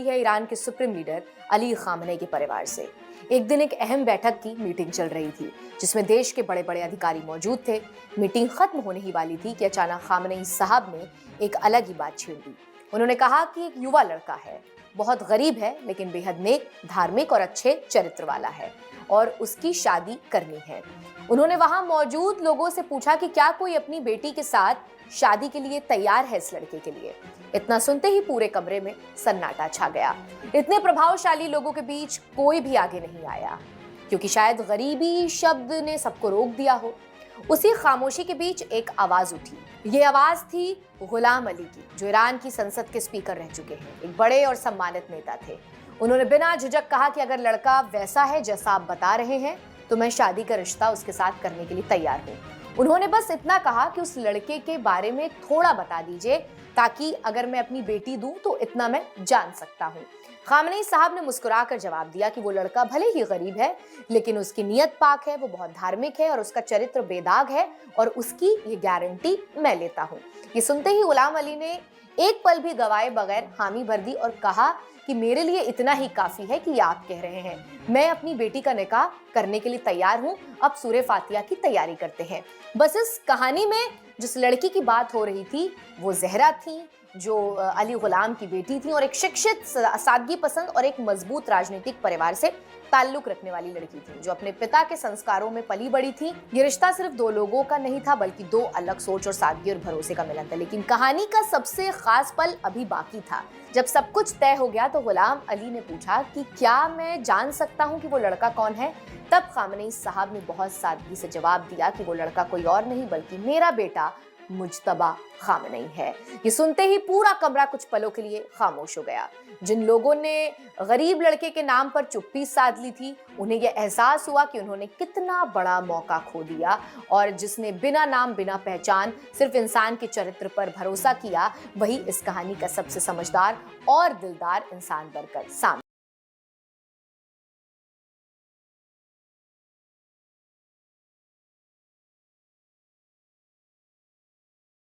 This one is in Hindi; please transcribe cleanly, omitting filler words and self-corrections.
है ईरान के सुप्रीम लीडर अली खामनेई के परिवार से। एक दिन एक अहम बैठक की मीटिंग चल रही थी जिसमें देश के बड़े बड़े अधिकारी मौजूद थे। मीटिंग खत्म होने ही वाली थी कि अचानक खामनेई साहब ने एक अलग ही बात छेड़ दी। उन्होंने कहा कि एक युवा लड़का है, बहुत गरीब है, लेकिन बेहद नेक, धार्मिक और अच्छे चरित्र वाला है और उसकी शादी करनी है। उन्होंने वहां मौजूद लोगों से पूछा कि क्या कोई अपनी बेटी के साथ शादी के लिए तैयार है इस लड़के के लिए। इतना सुनते ही पूरे कमरे में सन्नाटा छा गया। इतने प्रभावशाली लोगों के बीच कोई भी आगे नहीं आया, क्योंकि शायद गरीबी शब्द ने सबको रोक दिया हो। उसी खामोशी के बीच एक आवाज उठी। ये आवाज थी गुलाम अली की, जो ईरान की संसद के स्पीकर रह चुके हैं, एक बड़े और सम्मानित नेता थे। उन्होंने बिना झिझक कहा कि अगर लड़का वैसा है जैसा आप बता रहे हैं तो मैं शादी का रिश्ता उसके साथ करने के लिए तैयार हूँ। उन्होंने बस इतना कहा कि उस लड़के के बारे में थोड़ा बता दीजिए, ताकि अगर मैं अपनी बेटी दूं तो इतना मैं जान सकता हूँ। खामनेई साहब ने मुस्कुराकर जवाब दिया कि वो लड़का भले ही गरीब है, लेकिन उसकी नीयत पाक है, वो बहुत धार्मिक है और उसका चरित्र बेदाग है, और उसकी ये गारंटी मैं लेता हूँ। ये सुनते ही गुलाम अली ने एक पल भी गवाए बगैर हामी भर दी और कहा कि मेरे लिए इतना ही काफी है कि आप कह रहे हैं, मैं अपनी बेटी का निकाह करने के लिए तैयार हूं। अब सूरे फातिहा की तैयारी करते हैं। बस इस कहानी में जिस लड़की की बात हो रही थी वो ज़हरा थी, जो अली गुलाम की बेटी थी और एक शिक्षित, सादगी पसंद और एक मजबूत राजनीतिक परिवार से ताल्लुक रखने वाली लड़की थी, जो अपने पिता के संस्कारों में पली बड़ी थी। ये रिश्ता सिर्फ दो लोगों का नहीं था, बल्कि दो अलग सोच और सादगी और भरोसे का मिलन था। लेकिन कहानी का सबसे खास पल अभी बाकी था। जब सब कुछ तय हो गया तो गुलाम अली ने पूछा कि क्या मैं जान सकता हूँ कि वो लड़का कौन है। तब खामनेई साहब ने बहुत सादगी से जवाब दिया कि वो लड़का कोई और नहीं बल्कि मेरा बेटा मुज्तबा खामनेई है। ये सुनते ही पूरा कमरा कुछ पलों के लिए खामोश हो गया। जिन लोगों ने गरीब लड़के के नाम पर चुप्पी साध ली थी, उन्हें यह एहसास हुआ कि उन्होंने कितना बड़ा मौका खो दिया, और जिसने बिना नाम बिना पहचान सिर्फ इंसान के चरित्र पर भरोसा किया, वही इस कहानी का सबसे समझदार और दिलदार इंसान बनकर सामने